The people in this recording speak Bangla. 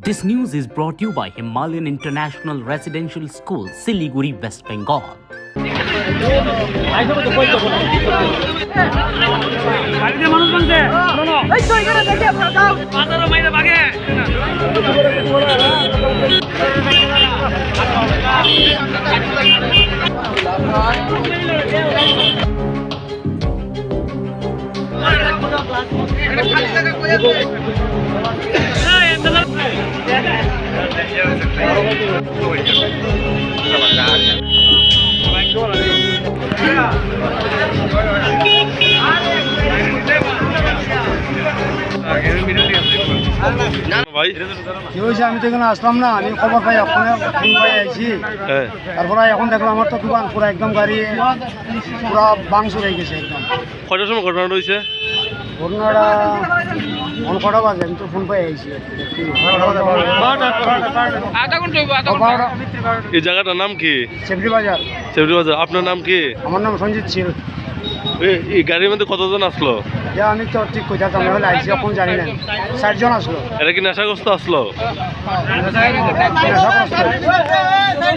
This news is brought to you by Himalayan International Residential School, Siliguri, West Bengal. ভাই কি হয়েছে? আমি তো এখানে আসলাম না, আমি খবর পাই ফোন পাই আইছি। তারপরে এখন দেখলাম আমার তো দোকান পুরো একদম গাড়ি পুরো ভাঙচুর হয়ে গেছে একদম। কয়টার সময় ঘটনাটা হয়েছে? ঘটনাটা কটা বাজে? আমি তো ফোন পাই আইছি। এই জায়গাটার নাম কি? সেফটি বাজার। সেফটি বাজার। আপনার নাম কি? আমার নাম সঞ্জিত ছিল। এই গাড়ির মধ্যে কতজন আসলো? আমি তো ঠিক কোথায় আমরা আইছি এখন জানি না। 60 জন আসলো। এটা কি নেশাগ্রস্ত আসলো? নেশাগ্রস্ত।